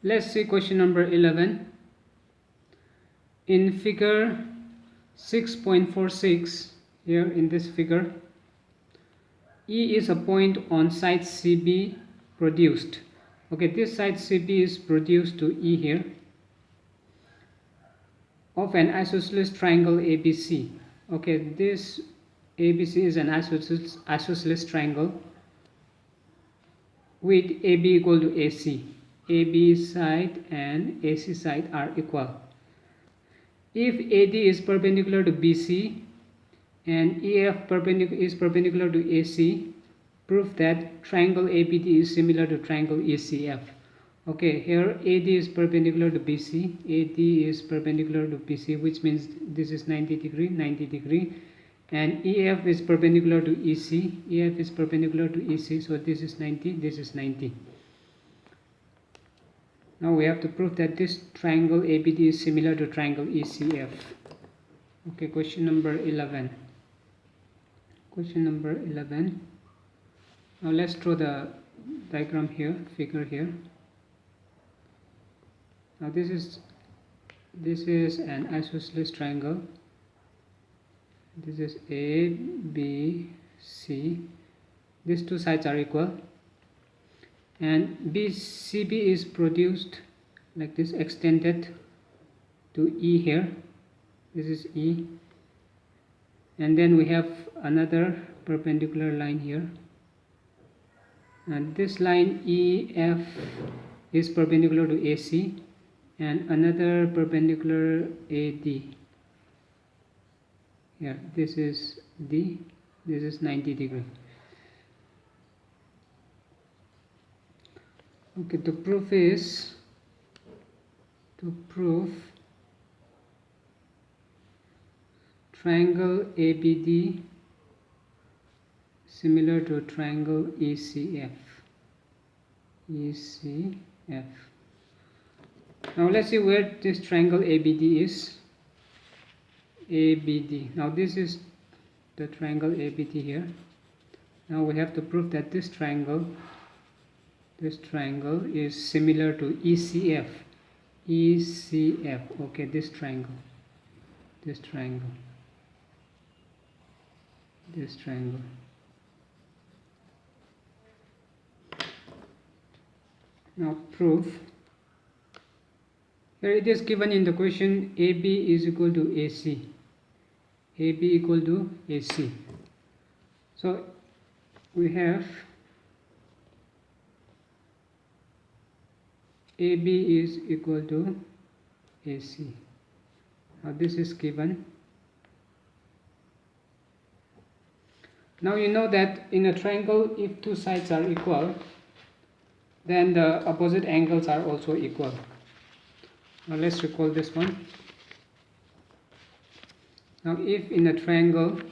Let's see question number 11. In figure 6.46, here in this figure, E is a point on side CB produced. Okay, this side CB is produced to E here of an isosceles triangle ABC. Okay, this ABC is an isosceles triangle with AB equal to AC. AB side and AC side are equal. If AD is perpendicular to BC and EF is perpendicular to AC, prove that triangle ABD is similar to triangle ECF. Okay, here AD is perpendicular to BC, AD is perpendicular to BC, which means this is 90 degree, and EF is perpendicular to EC, EF is perpendicular to EC, so this is 90, this is 90. Now we have to prove that this triangle ABD is similar to triangle ECF. Okay, question number 11. Question number 11. Now let's draw the diagram here, figure here. Now this is an isosceles triangle. This is A, B, C. These two sides are equal. And CB is produced like this, extended to E here. This is E. And then we have another perpendicular line here. And this line EF is perpendicular to AC. And another perpendicular AD. Here, this is D. This is 90 degree. Okay, the proof is triangle ABD similar to triangle ECF. Now let's see where this triangle ABD is. ABD. Now this is the triangle ABD here. Now we have to prove that this triangle is similar to ECF. Okay, this triangle. Now proof. Here it is given in the question AB is equal to AC. AB equal to AC. So we have AB is equal to AC. Now this is given. Now you know that in a triangle, if two sides are equal, then the opposite angles are also equal. Now let's recall this one. Now if in a triangle,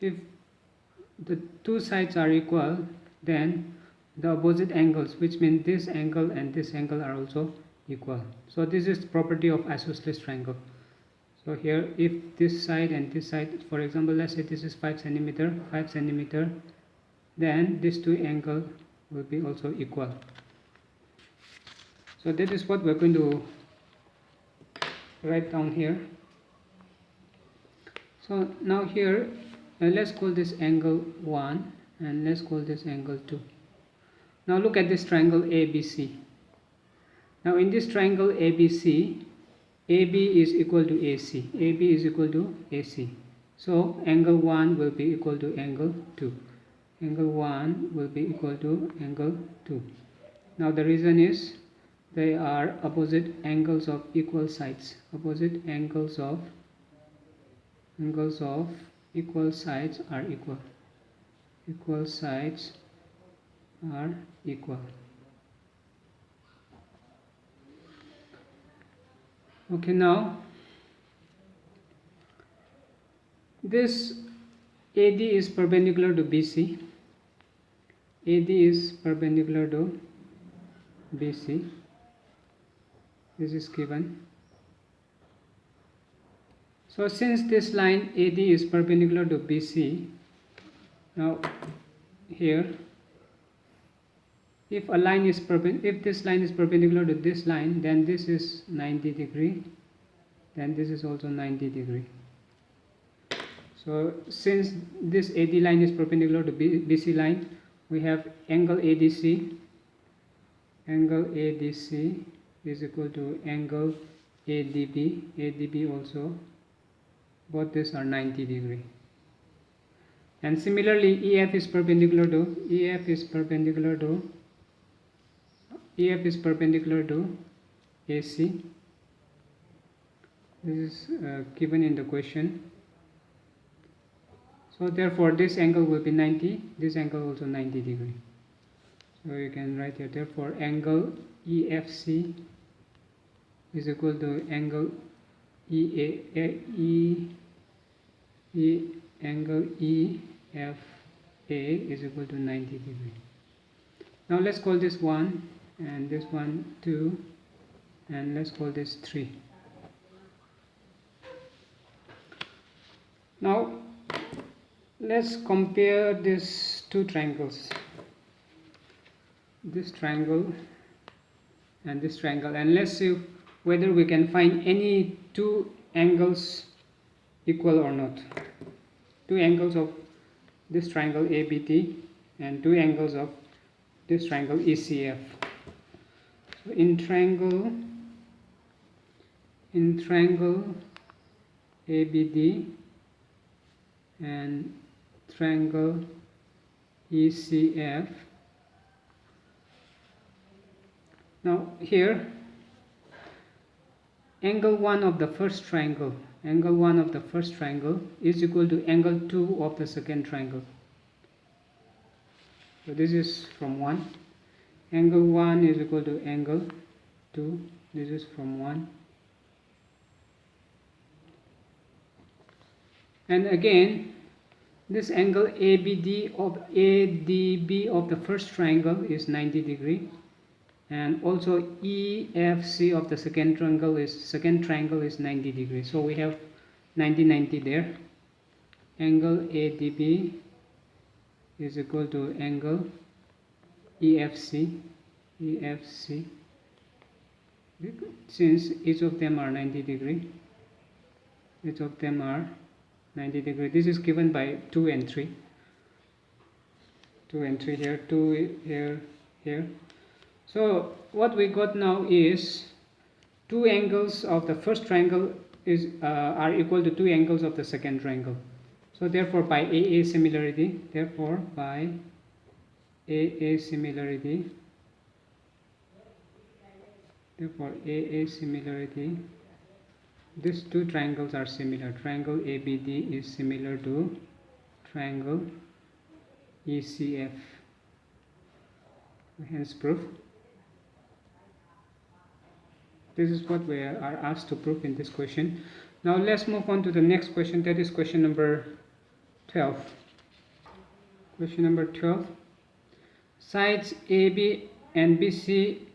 if the two sides are equal, then the opposite angles, which means this angle and this angle, are also equal. So this is the property of isosceles triangle. So here, if this side and this side, for example, let's say this is 5 centimeter, then these two angles will be also equal. So that is what we're going to write down here. So now here, let's call this angle 1 and let's call this angle 2. Now look at this triangle ABC. Now in this triangle ABC, AB is equal to AC. AB is equal to AC. So angle 1 will be equal to angle 2. Angle 1 will be equal to angle 2. Now the reason is they are opposite angles of equal sides. Opposite angles of equal sides are equal. Equal sides are equal. Okay, now this AD is perpendicular to BC. AD is perpendicular to BC. This is given. So since this line AD is perpendicular to BC, now here, if this line is perpendicular to this line, then this is 90 degree, then this is also 90 degree. So since this AD line is perpendicular to BC line, we have angle ADC. Angle ADC is equal to angle ADB. ADB also, both these are 90 degree. And similarly, EF is perpendicular to AC. This is given in the question. So therefore this angle will be 90, this angle also 90 degree. So you can write here, therefore angle EFC is equal to angle angle EFA is equal to 90 degree. Now let's call this 1 and this one 2 and let's call this 3. Now let's compare these two triangles, this triangle and this triangle, and let's see whether we can find any two angles equal or not. Two angles of this triangle ABT and two angles of this triangle ECF. So in triangle ABD and triangle ECF. Now here, angle 1 of the first triangle is equal to angle 2 of the second triangle. So this is from 1. Angle 1 is equal to angle 2. This is from 1. And again, this angle ADB of the first triangle is 90 degree, and also EFC of the second triangle is 90 degree. So we have 90 there. Angle ADB is equal to angle EFC, since each of them are 90 degree. This is given by 2 and 3. 2 and 3 here, 2 here. So what we got now is two angles of the first triangle are equal to two angles of the second triangle. So therefore by AA similarity, these two triangles are similar. Triangle ABD is similar to triangle ECF. Hence proof. This is what we are asked to prove in this question. Now let's move on to the next question, that is question number 12. Question number 12. Sides AB and BC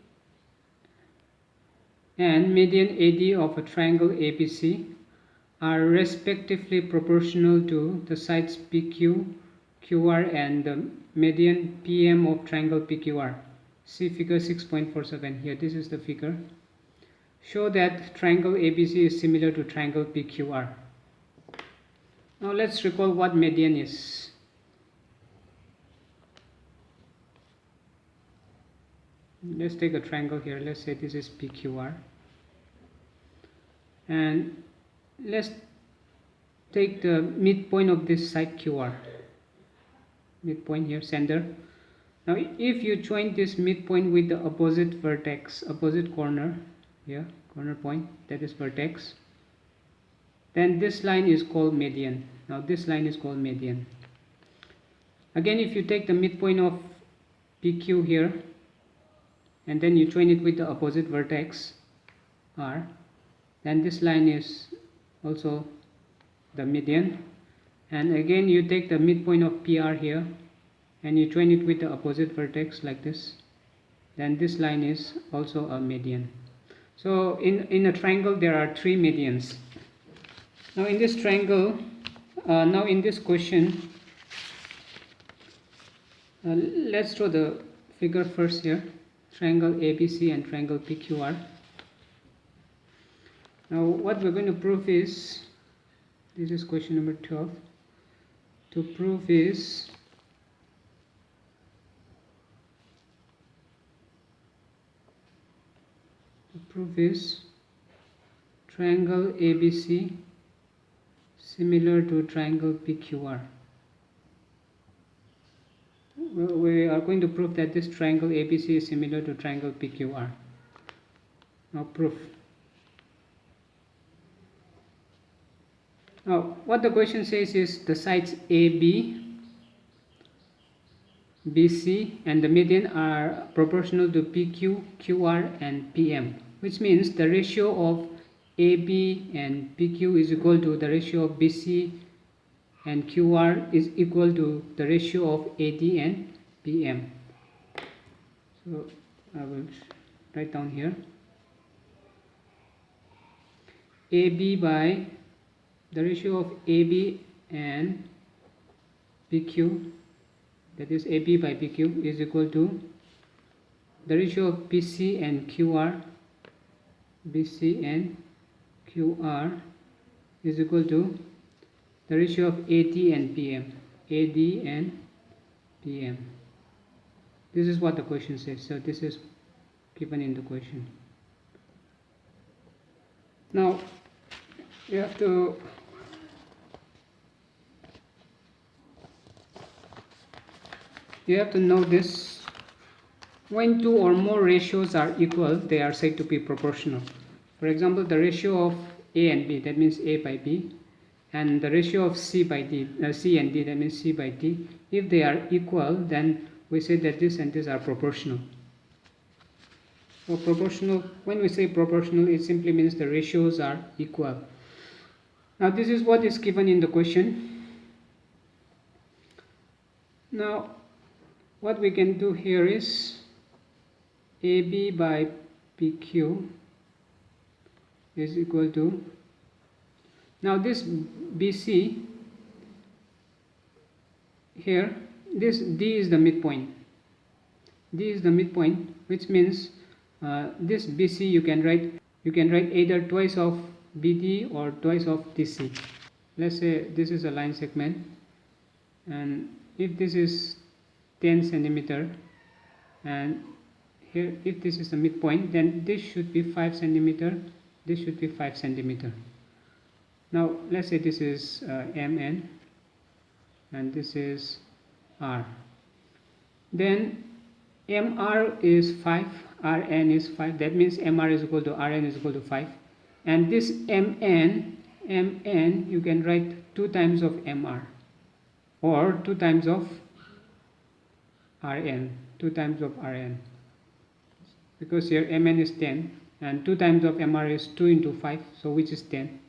and median AD of a triangle ABC are respectively proportional to the sides PQ, QR and the median PM of triangle PQR. See figure 6.47 here. This is the figure. Show that triangle ABC is similar to triangle PQR. Now let's recall what median is. Let's take a triangle here. Let's say this is PQR. And let's take the midpoint of this side QR. Midpoint here, center. Now if you join this midpoint with the opposite vertex, opposite corner, here, corner point, that is vertex, then this line is called median. Now this line is called median. Again, if you take the midpoint of PQ here, and then you join it with the opposite vertex R, then this line is also the median. And again you take the midpoint of PR here and you join it with the opposite vertex like this, then this line is also a median. So in a triangle there are three medians. Now in this triangle, now in this question, let's draw the figure first here. Triangle ABC and triangle PQR. Now what we're going to prove is, this is question number 12. To prove is triangle ABC similar to triangle PQR. We are going to prove that this triangle ABC is similar to triangle PQR. Now proof. Now what the question says is the sides AB, BC and the median are proportional to PQ, QR and PM, which means the ratio of AB and PQ is equal to the ratio of BC and QR is equal to the ratio of AD and PM. So I will write down here AB by the ratio of AB and PQ, that is AB by PQ, is equal to the ratio of BC and QR. BC and QR is equal to the ratio of AD and PM. AD and PM. This is what the question says. So this is given in the question. Now you have to know this. When two or more ratios are equal, they are said to be proportional. For example, the ratio of A and B, that means A by B, and the ratio of C by D, C and D, that means C by D. If they are equal, then we say that this and this are proportional. So proportional, when we say proportional, it simply means the ratios are equal. Now this is what is given in the question. Now what we can do here is AB by PQ is equal to, now this BC here, this D is the midpoint. D is the midpoint, which means this BC you can write either twice of BD or twice of DC. Let's say this is a line segment, and if this is 10 centimeter, and here if this is the midpoint, then this should be 5 centimeter, this should be 5 centimeter. Now let's say this is MN and this is R. Then MR is 5, RN is 5, that means MR is equal to RN is equal to 5. And this MN you can write 2 times of MR or 2 times of RN, 2 times of RN, because here MN is 10 and 2 times of MR is 2 into 5, so which is 10,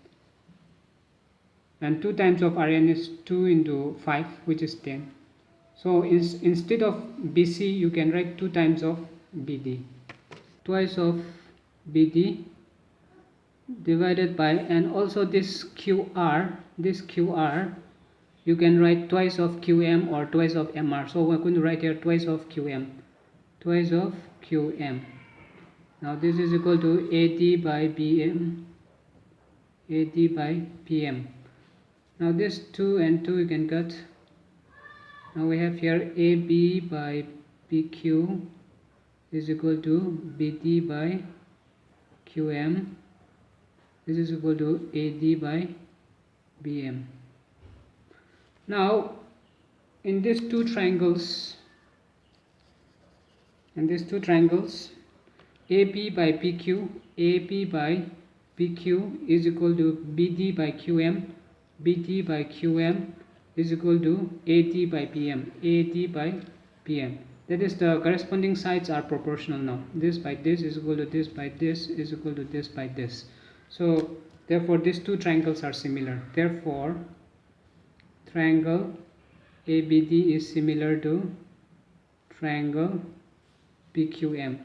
and 2 times of RN is 2 into 5, which is 10. So instead of BC you can write 2 times of BD, twice of BD divided by, and also this QR you can write twice of QM or twice of MR. So we're going to write here twice of QM. Now this is equal to AD by BM, AD by PM. Now this 2 and 2 you can cut. Now we have here AB by PQ is equal to BD by QM. This is equal to AD by BM. Now in these two triangles, AB by PQ is equal to BD by QM, BD by QM is equal to AD by PM, AD by PM. That is, the corresponding sides are proportional now. This by this is equal to this by this is equal to this by this. So therefore these two triangles are similar. Therefore triangle ABD is similar to triangle PQM.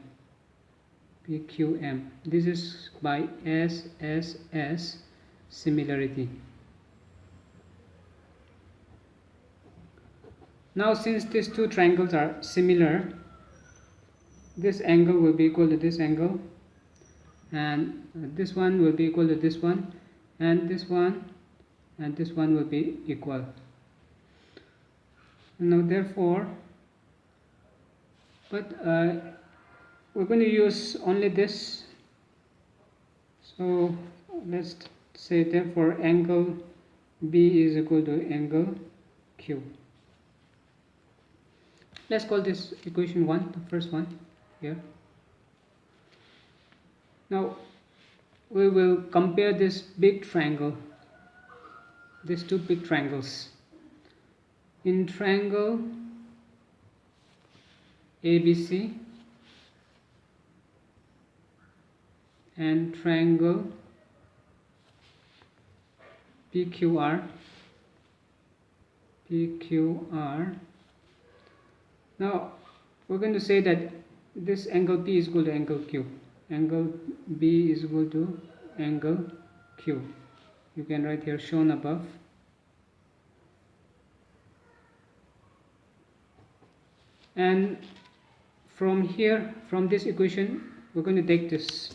This is by SSS similarity. Now since these two triangles are similar, this angle will be equal to this angle, and this one will be equal to this one, and this one and this one will be equal. Now therefore, but we're going to use only this, so let's say therefore angle B is equal to angle Q. Let's call this equation 1, the first one here. Now we will compare this big triangle, these two big triangles. In triangle ABC and triangle PQR. Now we're going to say that this angle P is equal to angle Q. Angle B is equal to angle Q. You can write here shown above. And from here, from this equation, we're going to take this.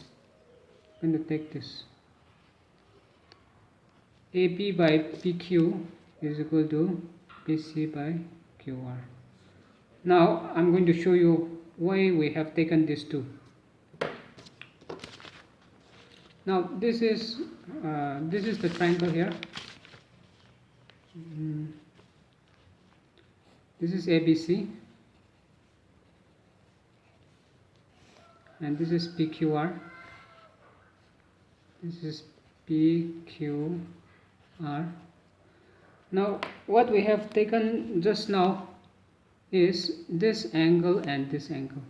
AP by PQ is equal to PC by QR. Now I'm going to show you why we have taken these two. Now this is the triangle here. This is ABC, and this is PQR. This is PQR. Now what we have taken just now is this angle and this angle.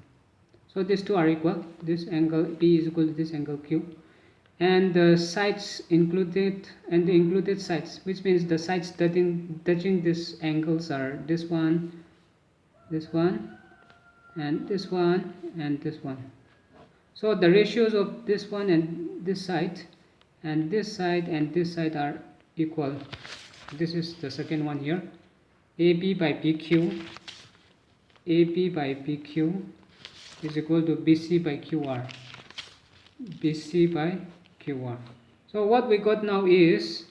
So these two are equal. This angle P is equal to this angle Q, and the sides included and the included sides, which means the sides touching these angles are this one, and this one, and this one. So the ratios of this one and this side and this side and this side are equal. This is the second one here. AB by PQ is equal to BC by QR. BC by QR. So what we got now is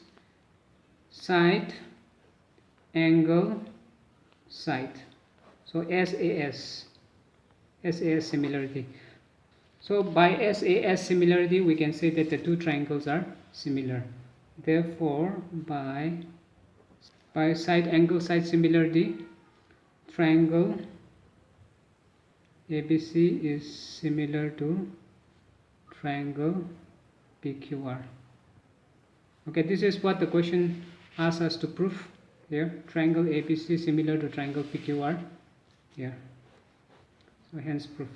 side, angle, side. So SAS similarity. So by SAS similarity, we can say that the two triangles are similar. Therefore, by side, angle, side similarity, triangle ABC is similar to triangle PQR. Okay, this is what the question asks us to prove here. Triangle ABC similar to triangle PQR here. So hence proof.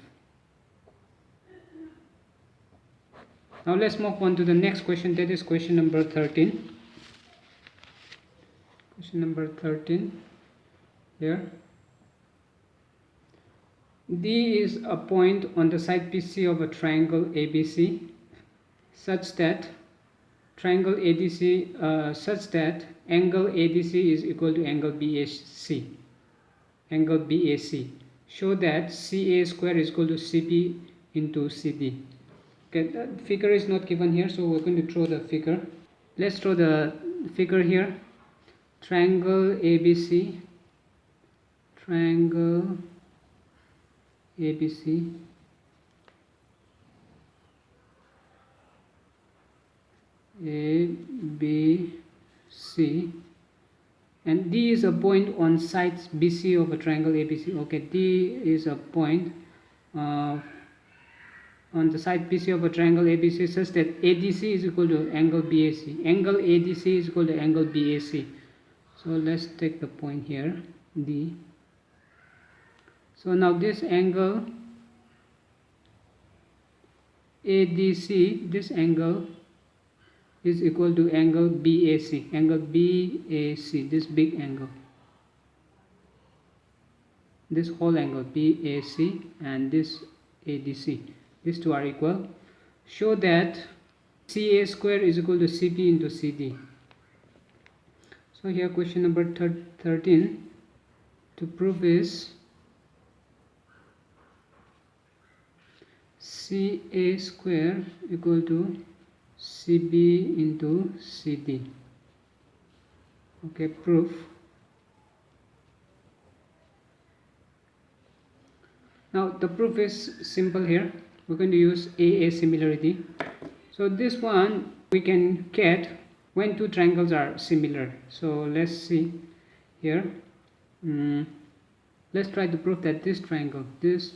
Now let's move on to the next question, that is question number 13. Question number 13 here. D is a point on the side PC of a triangle ABC such that angle ADC is equal to angle BAC. Angle BAC. Show that CA square is equal to CB into CD. Okay, the figure is not given here, so we're going to draw the figure. Let's draw the figure here. Triangle ABC. Triangle ABC. ABC, and D is a point on sides BC of a triangle ABC. Okay, D is a point on the side BC of a triangle ABC such that ADC is equal to angle BAC. Angle ADC is equal to angle BAC. So let's take the point here, D. So now this angle ADC, this angle is equal to angle BAC. Angle BAC, this big angle. This whole angle BAC and this ADC. These two are equal. Show that CA square is equal to CB into CD. So here question number 13. to prove is CA square equal to CB into CD. Okay, proof. Now the proof is simple here. We're going to use AA similarity. So this one we can get when two triangles are similar. So let's see here. Let's try to prove that this triangle is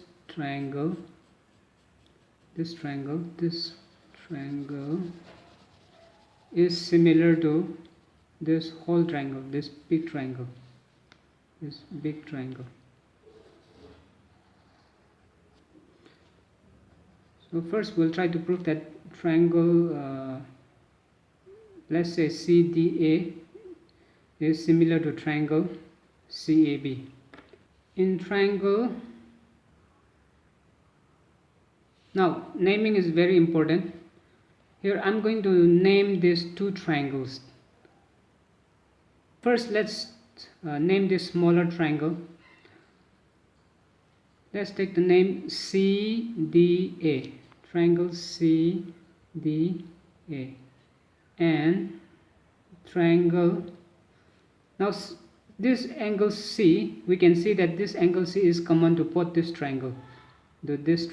similar to this whole triangle, this big triangle. So first we'll try to prove that triangle, let's say CDA is similar to triangle CAB. In triangle, now naming is very important. Here I'm going to name these two triangles. First let's name this smaller triangle. Let's take the name CDA, triangle CDA, and triangle. Now this angle C, we can see that this angle C is common to both this triangle, this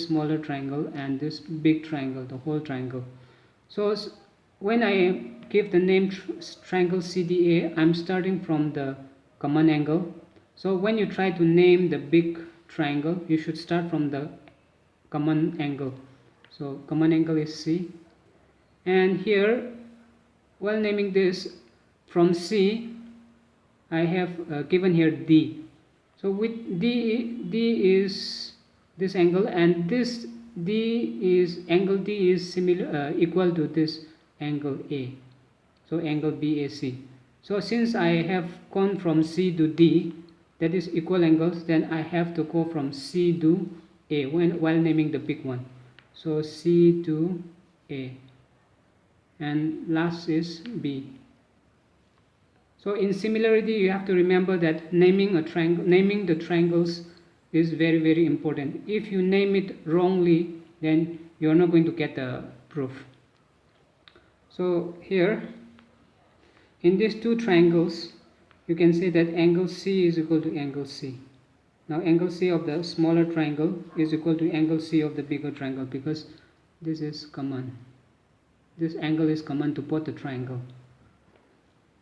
smaller triangle, and this big triangle, the whole triangle. So when I give the name triangle CDA, I'm starting from the common angle. So when you try to name the big triangle, you should start from the common angle. So common angle is C, and here while naming this from C, I have given here D. So with D is this angle, and this angle D is similar equal to this angle A. So angle BAC. So since I have gone from C to D, that is equal angles, then I have to go from C to A while naming the big one. So C to A, and last is B. So in similarity, you have to remember that naming the triangles is very, very important. If you name it wrongly, then you are not going to get the proof. So here in these two triangles, you can say that angle C is equal to angle C. Now angle C of the smaller triangle is equal to angle C of the bigger triangle, because this is common. This angle is common to both the triangle.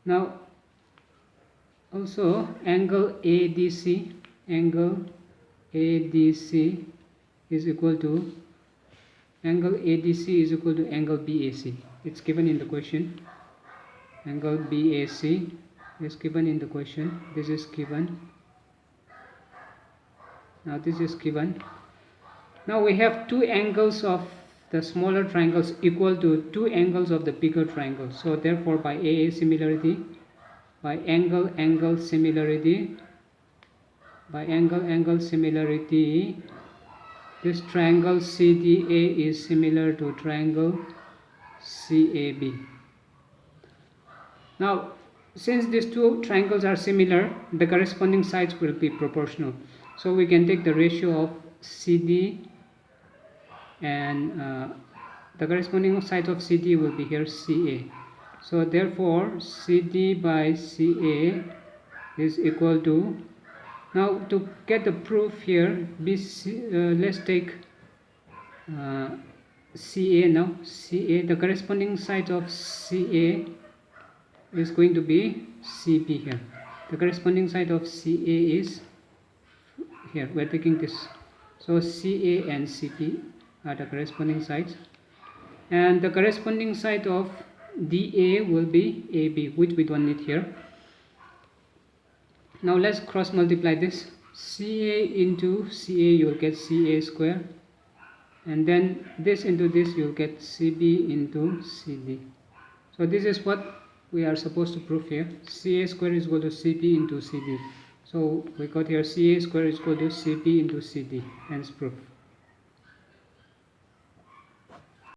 Now also angle ADC is equal to angle BAC. It's given in the question. Angle BAC is given in the question. This is given. Now this is given. Now we have two angles of the smaller triangles equal to two angles of the bigger triangle. So therefore by AA similarity, by angle similarity, this triangle CDA is similar to triangle CAB. Now since these two triangles are similar, the corresponding sides will be proportional. So we can take the ratio of CD, and the corresponding side of CD will be here CA. So therefore CD by CA is equal to, now to get the proof here, let's take CA now. CA, the corresponding side of CA is going to be CB here. The corresponding side of CA is here. We're taking this. So CA and CB are the corresponding sides, and the corresponding side of DA will be AB, which we don't need here. Now let's cross multiply this. CA into CA, you'll get CA square, and then this into this, you'll get CB into CD. So this is what we are supposed to prove here. CA square is equal to CB into CD. So we got here CA square is equal to CB into CD, hence proof.